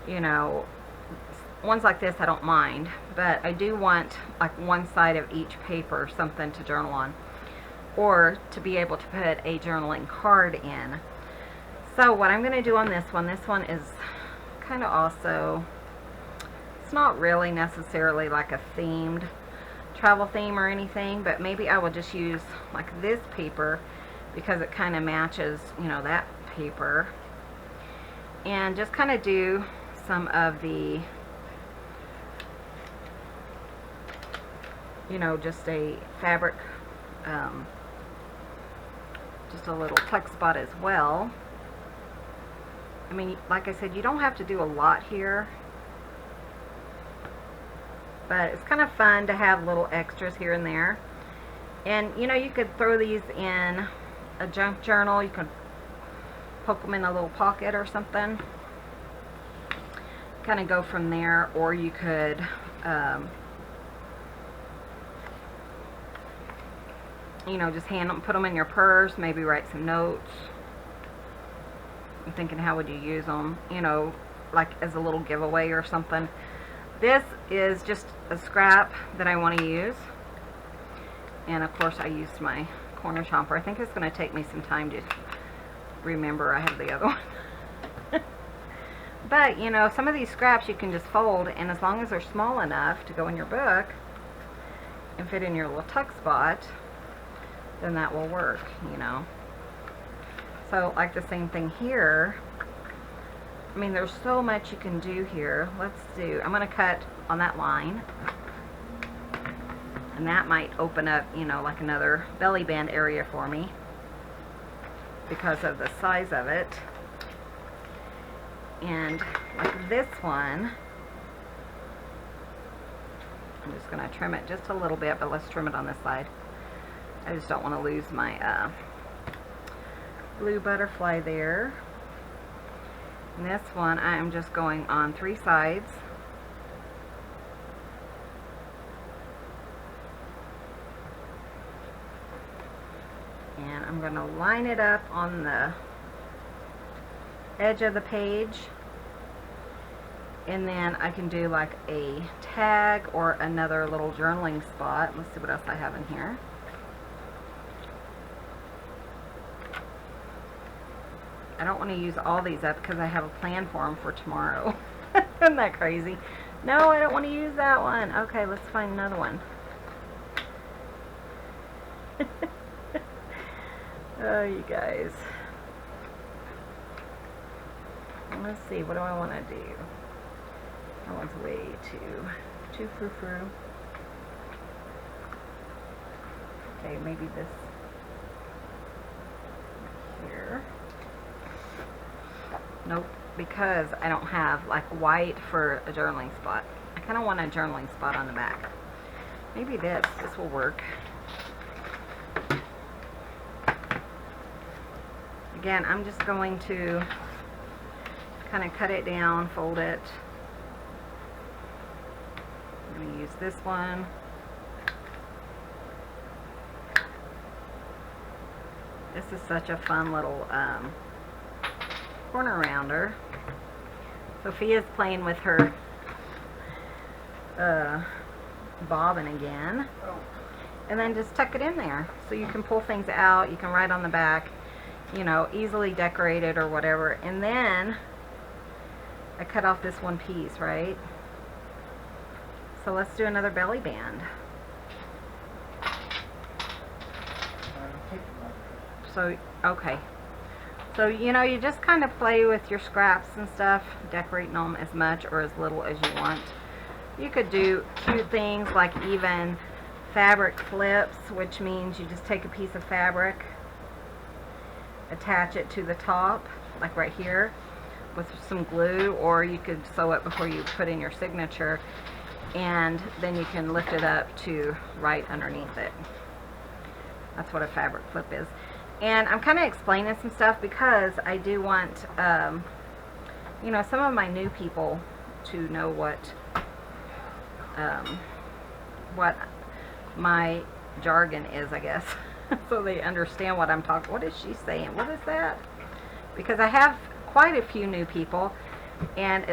you know, ones like this I don't mind, but I do want like one side of each paper something to journal on, or to be able to put a journaling card in. So what I'm going to do on this one is kind of also, it's not really necessarily like a themed travel theme or anything, but maybe I will just use like this paper because it kind of matches, you know, that paper, and just kind of do some of the, you know, just a fabric, just a little tuck spot as well. I mean, like I said, you don't have to do a lot here, but it's kind of fun to have little extras here and there. And you know, you could throw these in a junk journal, you could poke them in a little pocket or something, kind of go from there. Or you could you know, just hand them, put them in your purse, maybe write some notes. I'm thinking, how would you use them, you know, like as a little giveaway or something. This is just a scrap that I want to use, and of course I used my corner chomper. I think it's going to take me some time to remember I have the other one. But you know, some of these scraps you can just fold, and as long as they're small enough to go in your book and fit in your little tuck spot, then that will work, you know. So like the same thing here. I mean, there's so much you can do here. Let's do, I'm going to cut on that line, and that might open up, you know, like another belly band area for me because of the size of it. And like this one, I'm just going to trim it just a little bit, but let's trim it on this side. I just don't want to lose my blue butterfly there. And this one I am just going on 3 sides. And I'm going to line it up on the edge of the page. And then I can do like a tag or another little journaling spot. Let's see what else I have in here. I don't want to use all these up because I have a plan for them for tomorrow. Isn't that crazy? No, I don't want to use that one. Okay, let's find another one. Oh, you guys. Let's see, what do I want to do? That one's way too frou-frou. Okay, maybe this here. Nope, because I don't have like white for a journaling spot. I kind of want a journaling spot on the back. Maybe this will work. Again, I'm just going to kind of cut it down, fold it. I'm going to use this one. This is such a fun little corner rounder. Sophia's playing with her bobbin again. And then just tuck it in there so you can pull things out. You can write on the back, you know, easily decorated or whatever. And then I cut off this one piece, right? So let's do another belly band. So, okay. So, you know, you just kind of play with your scraps and stuff, decorating them as much or as little as you want. You could do cute things like even fabric flips, which means you just take a piece of fabric, attach it to the top, like right here, with some glue, or you could sew it before you put in your signature, and then you can lift it up to write underneath it. That's what a fabric flip is. And I'm kind of explaining some stuff because I do want, you know, some of my new people to know what my jargon is, I guess, so they understand what I'm talking. What is she saying? What is that? Because I have quite a few new people, and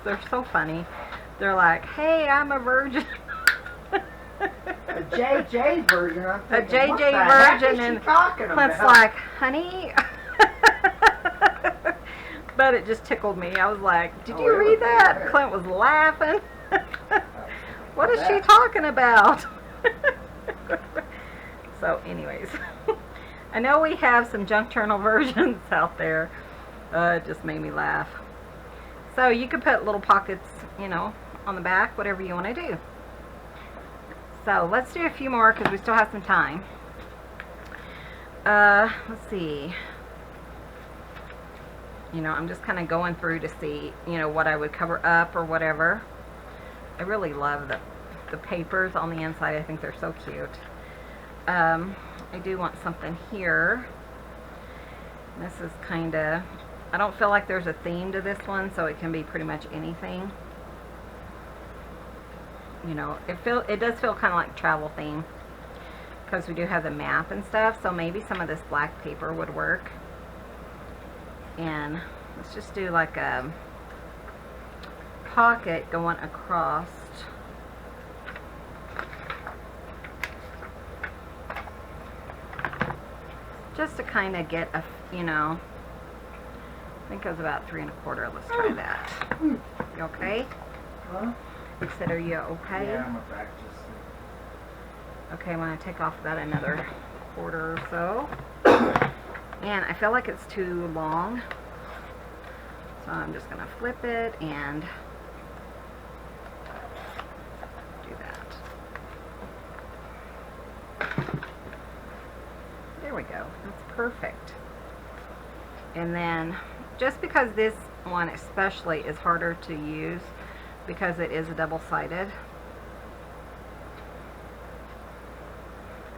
they're so funny. They're like, "Hey, I'm a virgin." A JJ version. I'm A thinking, what JJ the heck virgin, is she and talking Clint's about? like, "Honey." But it just tickled me. I was like, "Did Oh, you it read was that?" good. Clint was laughing. What is she that? talking about? So anyways, I know we have some junk journal versions out there. It just made me laugh. So you could put little pockets, you know, on the back, whatever you want to do. So let's do a few more because we still have some time. Let's see. You know, I'm just kind of going through to see, you know, what I would cover up or whatever. I really love the papers on the inside. I think they're so cute. I do want something here. This is kind of, I don't feel like there's a theme to this one, so it can be pretty much anything. You know, it does feel kind of like travel theme because we do have the map and stuff, so maybe some of this black paper would work. And let's just do like a pocket going across. Just to kind of get a, you know, I think it was about 3 1/4. Let's try that. You okay? Huh? I said, are you okay? Yeah, I'm a practice. Okay, I'm going to take off about another 1/4 or so. And I feel like it's too long. So I'm just going to flip it and do that. There we go. That's perfect. And then, just because this one especially is harder to use because it is a double-sided,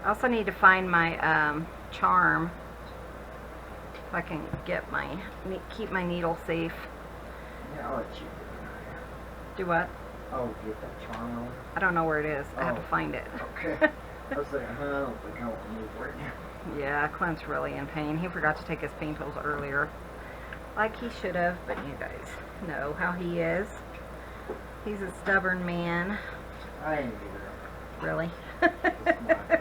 I also need to find my charm so I can get keep my needle safe. Yeah, I'll let you Do what? Oh, get that charm on. I don't know where it is. I have to Oh. find it. Okay. I was like, I don't think I want to move right now. Yeah, Clint's really in pain. He forgot to take his pain pills earlier, like he should have, but you guys know how he is. He's a stubborn man. I ain't either. Really. It's my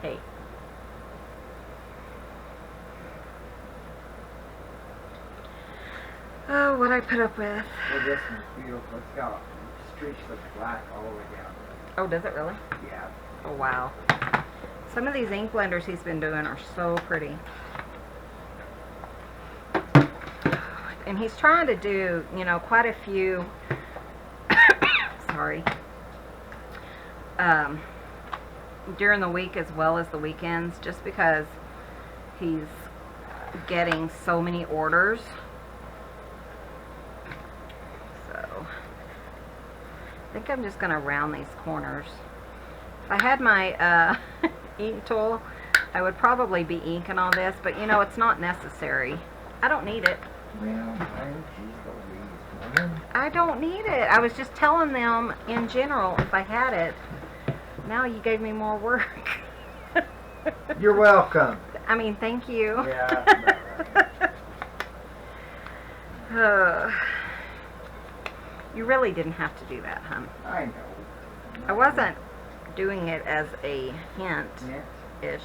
Hey. Oh, what I put up with. Well, this one's beautiful. It's got streaks of black all the way down. Oh, does it really? Yeah. Oh, wow. Some of these ink blenders he's been doing are so pretty. And he's trying to do, you know, quite a few, sorry, during the week as well as the weekends, just because he's getting so many orders. So, I think I'm just going to round these corners. If I had my ink tool, I would probably be inking all this, but you know, it's not necessary. I don't need it. Well, geez, Louise, I don't need it. I was just telling them in general if I had it. Now you gave me more work. You're welcome. I mean, thank you. Yeah, that's about right. You really didn't have to do that, hon. I know. I wasn't doing it as a hint-ish.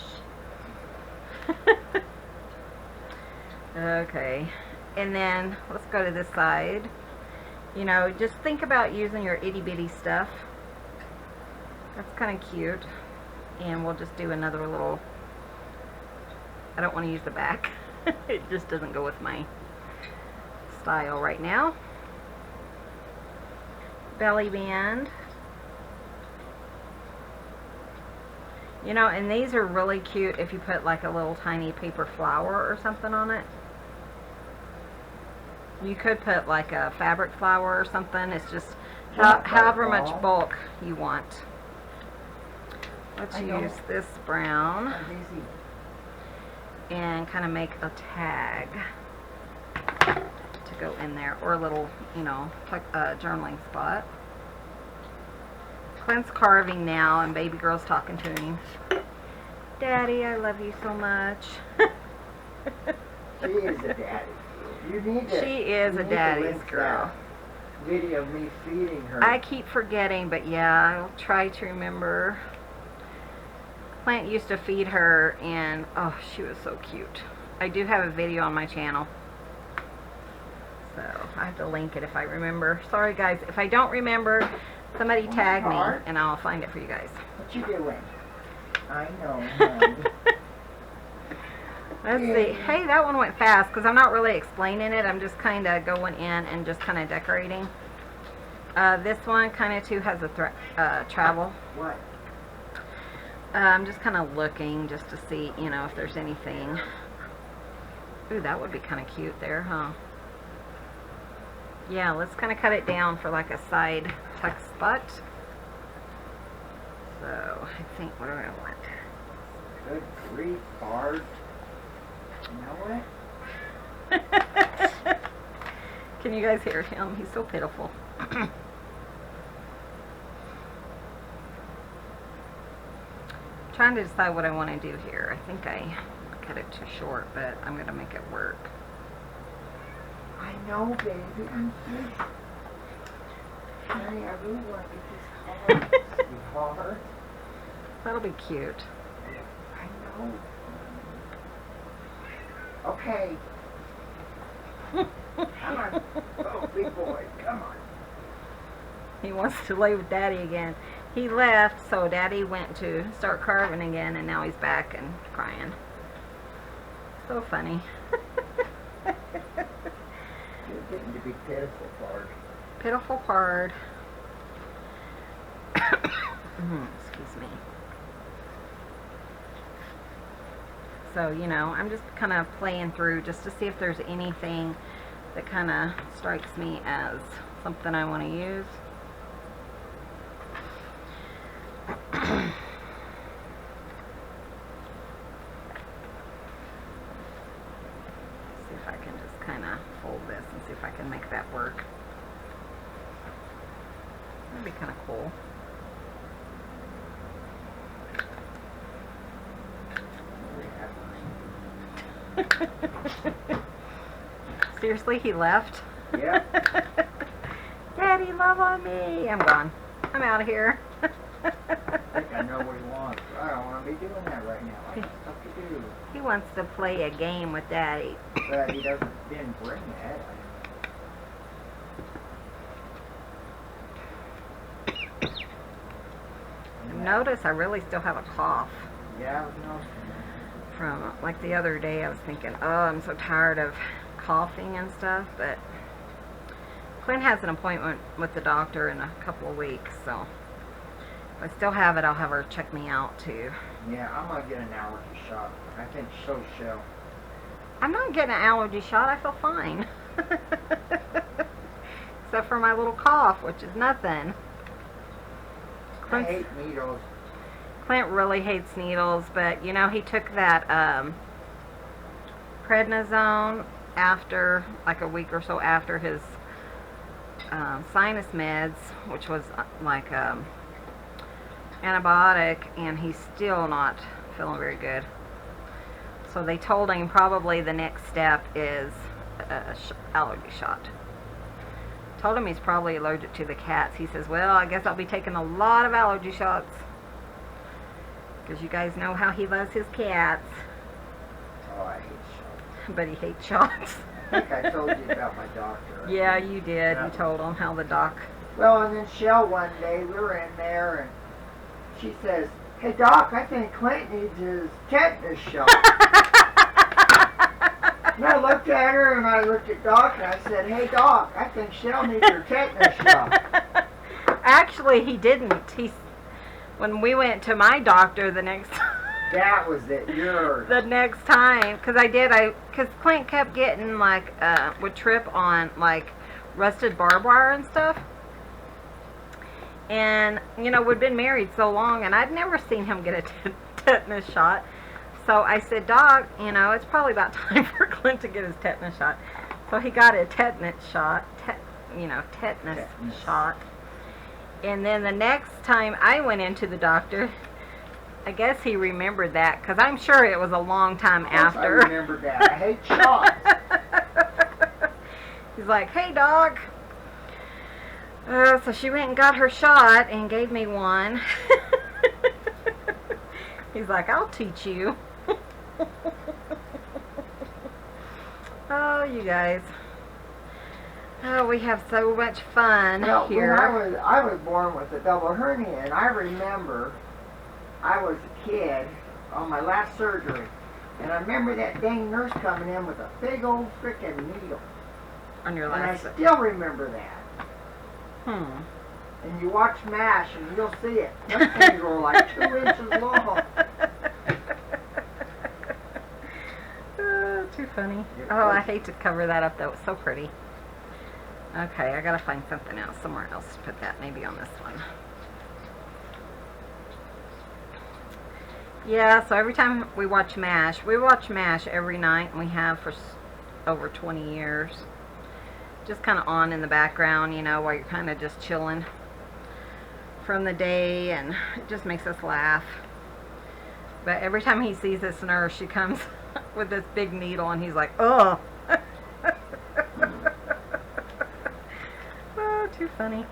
Okay. And then, let's go to this side. You know, just think about using your itty-bitty stuff. That's kind of cute. And we'll just do another little... I don't want to use the back. It just doesn't go with my style right now. Belly band. You know, and these are really cute if you put like a little tiny paper flower or something on it. You could put like a fabric flower or something. It's just however much bulk you want. Let's use this brown and kind of make a tag. to go in there, or a little, you know, journaling spot. Clint's carving now, and baby girl's talking to him. Daddy, I love you so much. She is a daddy. You need to. She is a daddy's girl. Video of me feeding her. I keep forgetting, but yeah, I'll try to remember. Clint used to feed her, and oh, she was so cute. I do have a video on my channel, so I have to link it if I remember. Sorry guys, if I don't remember, somebody tag me and I'll find it for you guys. What you doing? I know, honey. Let's see. Hey, that one went fast because I'm not really explaining it. I'm just kind of going in and just kind of decorating. This one kind of too has a travel. What? I'm just kind of looking just to see, you know, if there's anything. Ooh, that would be kind of cute there, huh? Yeah, let's kind of cut it down for like a side tuck spot. So, I think, what do I want? Good grief, Bart. You know what? Can you guys hear him? He's so pitiful. Trying to decide what I want to do here. I think I cut it too short, but I'm going to make it work. I know, baby. Honey, I really want to get this card, sweetheart. That'll be cute. I know. Okay. Come on. Oh, big boy. Come on. He wants to lay with Daddy again. He left, so Daddy went to start carving again, and now he's back and crying. So funny. You're getting to be pitiful, Bart. Pitiful part. Excuse me. So, you know, I'm just kind of playing through just to see if there's anything that kind of strikes me as something I want to use. See if I can just kind of fold this and see if I can make that work. That'd be kind of cool. Seriously, he left? Yeah. Daddy, love on me. I'm gone. I'm out of here. I think I know what he wants. I don't want to be doing that right now. I got stuff to do. He wants to play a game with Daddy. But he didn't bring that. Notice I really still have a cough. Yeah, I was noticing From like the other day, I was thinking, oh, I'm so tired of coughing and stuff. But Clint has an appointment with the doctor in a couple of weeks, so if I still have it, I'll have her check me out too. that. Yeah, I'm going to get an allergy shot. I think so, Shell. I'm not getting an allergy shot. I feel fine. Except for my little cough, which is nothing. I hate needles. Clint really hates needles, but you know, he took that prednisone after, like a week or so after his sinus meds, which was like antibiotic, and he's still not feeling very good. So they told him probably the next step is a allergy shot. Told him he's probably allergic to the cats. He says, well, I guess I'll be taking a lot of allergy shots. Because you guys know how he loves his cats. Oh, I hate shots. But he hates shots. I think I told you about my doctor. Yeah, you did. You told him how the doc... Well, and then Shell one day, we were in there, and she says, hey, Doc, I think Clint needs his tetanus shot. And I looked at her, and I looked at Doc, and I said, hey, Doc, I think Shell needs her tetanus shot. Actually, he didn't. When we went to my doctor the next That was it, yours. the next time, because Clint kept getting like would trip on like rusted barbed wire and stuff, and you know, we'd been married so long, and I'd never seen him get a tetanus shot. So I said, Doc, you know, it's probably about time for Clint to get his tetanus shot. So he got a tetanus shot, tetanus Tetanus. shot. And then the next time I went into the doctor, I guess he remembered that, because I'm sure it was a long time Of course after. I remember that. I hate shots. He's like, hey, doc. So she went and got her shot and gave me one. He's like, I'll teach you. Oh, you guys. Oh, we have so much fun Well, here. when I was born with a double hernia, and I remember I was a kid on my last surgery, and I remember that dang nurse coming in with a big old frickin' needle. On your And I last. still remember that. And you watch MASH and you'll see it. Those things were like 2 inches long. Too funny. Oh, I hate to cover that up though. It's so pretty. Okay, I gotta find something else, somewhere else to put that. Maybe on this one. Yeah, so every time we watch MASH every night, and we have for over 20 years. Just kind of on in the background, you know, while you're kind of just chilling from the day, and it just makes us laugh. But every time he sees this nurse, she comes with this big needle, and he's like, oh. Oh, too funny.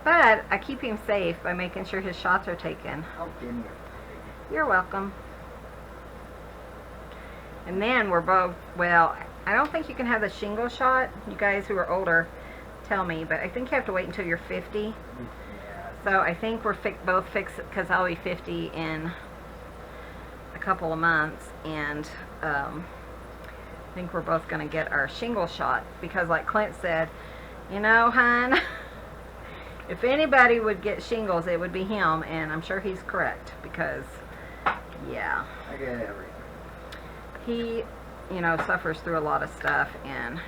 But I keep him safe by making sure his shots are taken. Oh, give me You're welcome. And then we're both, well, I don't think you can have the shingle shot. You guys who are older, tell me, but I think you have to wait until you're 50. Yeah. So I think we're both fixed, because I'll be 50 in a couple of months, and I think we're both going to get our shingle shot, because like Clint said, you know, hon, if anybody would get shingles, it would be him, and I'm sure he's correct, because, yeah. I get everything. He, you know, suffers through a lot of stuff, and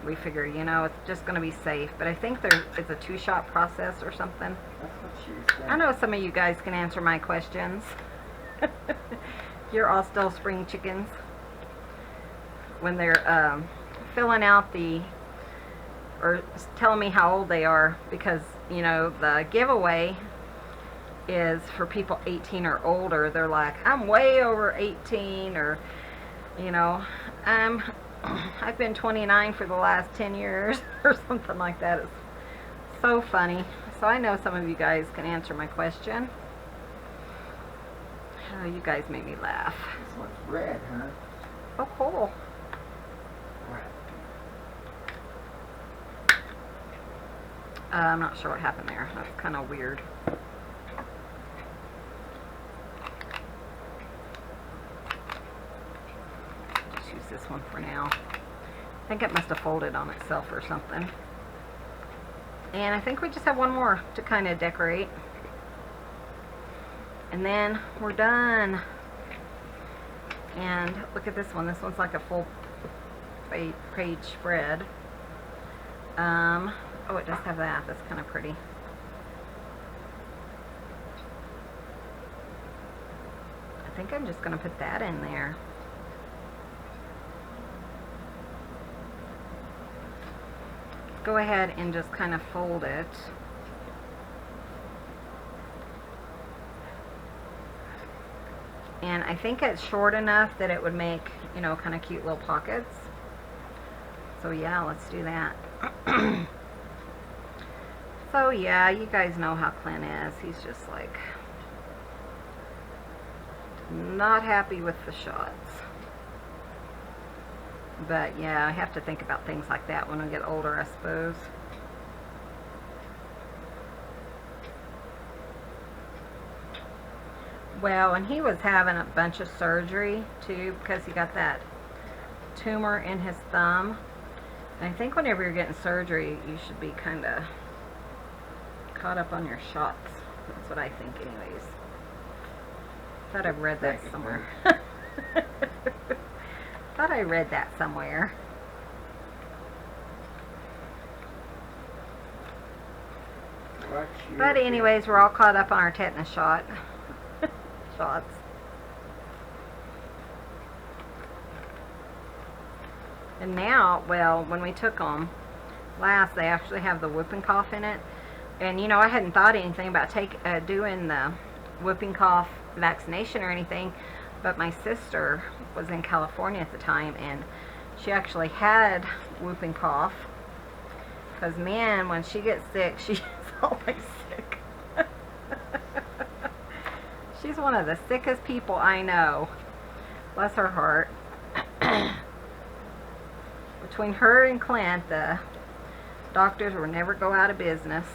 we figure, you know, it's just going to be safe. But I think it's a 2-shot process or something. That's what she was saying. I know some of you guys can answer my questions. You're all still spring chickens. When they're filling out or telling me how old they are, because, you know, the giveaway is for people 18 or older. They're like, I'm way over 18, or, you know, I've been 29 for the last 10 years, or something like that. It's so funny. So I know some of you guys can answer my question. Oh, you guys make me laugh. This one's red, huh? Oh, cool. Right. I'm not sure what happened there. That's kind of weird. Just use this one for now. I think it must have folded on itself or something. And I think we just have one more to kind of decorate. And then we're done. And look at this one. This one's like a full page spread. Oh, it does have that. That's kind of pretty. I think I'm just going to put that in there. Go ahead and just kind of fold it. And I think it's short enough that it would make, you know, kind of cute little pockets. So yeah, let's do that. So yeah, you guys know how Clint is. He's just like not happy with the shots. But yeah, I have to think about things like that when I get older, I suppose. Well, and he was having a bunch of surgery too, because he got that tumor in his thumb. And I think whenever you're getting surgery, you should be kind of caught up on your shots. That's what I think anyways. Thought I read that somewhere. Thought I read that somewhere. But anyways, we're all caught up on our tetanus shots. And now, well, when we took them last, they actually have the whooping cough in it. And you know, I hadn't thought anything about doing the whooping cough vaccination or anything, but my sister was in California at the time, and she actually had whooping cough. Because man, when she gets sick, she's always sick. She's one of the sickest people I know. Bless her heart. Between her and Clint, the doctors will never go out of business.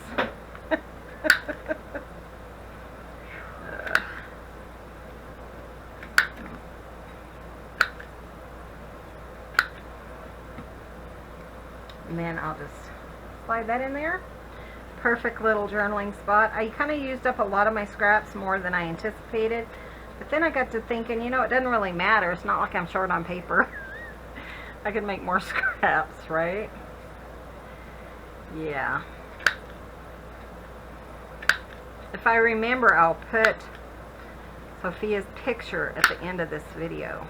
And then I'll just slide that in there. Perfect little journaling spot. I kind of used up a lot of my scraps, more than I anticipated. But then I got to thinking, you know, it doesn't really matter. It's not like I'm short on paper. I could make more scraps, right? Yeah. If I remember, I'll put Sophia's picture at the end of this video,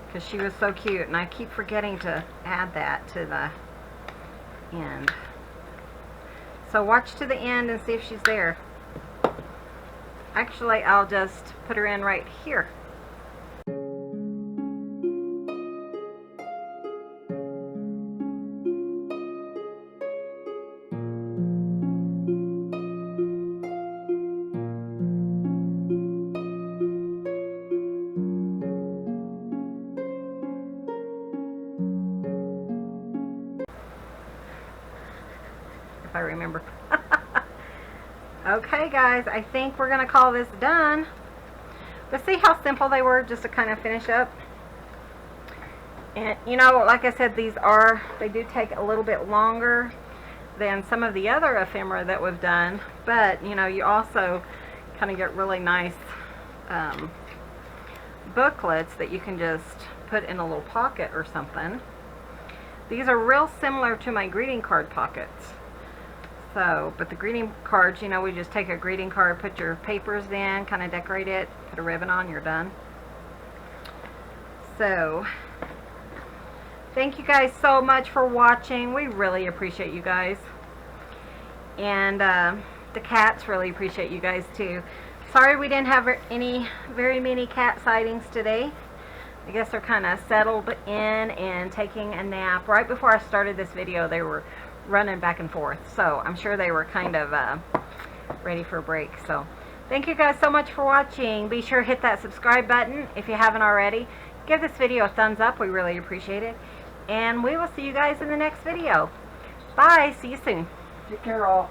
because she was so cute, and I keep forgetting to add that to the end. So watch to the end and see if she's there. Actually, I'll just put her in right here. If I remember. Okay guys, I think we're gonna call this done. But see how simple they were, just to kind of finish up. And you know, like I said, they do take a little bit longer than some of the other ephemera that we've done, but you know, you also kind of get really nice booklets that you can just put in a little pocket or something. These are real similar to my greeting card pockets. So, but the greeting cards, you know, we just take a greeting card, put your papers in, kind of decorate it, put a ribbon on, you're done. So, thank you guys so much for watching. We really appreciate you guys. And the cats really appreciate you guys too. Sorry we didn't have very many cat sightings today. I guess they're kind of settled in and taking a nap. Right before I started this video, they were running back and forth, so I'm sure they were kind of ready for a break. So thank you guys so much for watching. Be sure to hit that subscribe button if you haven't already. Give this video a thumbs up, we really appreciate it, and we will see you guys in the next video. Bye, see you soon. Take care all.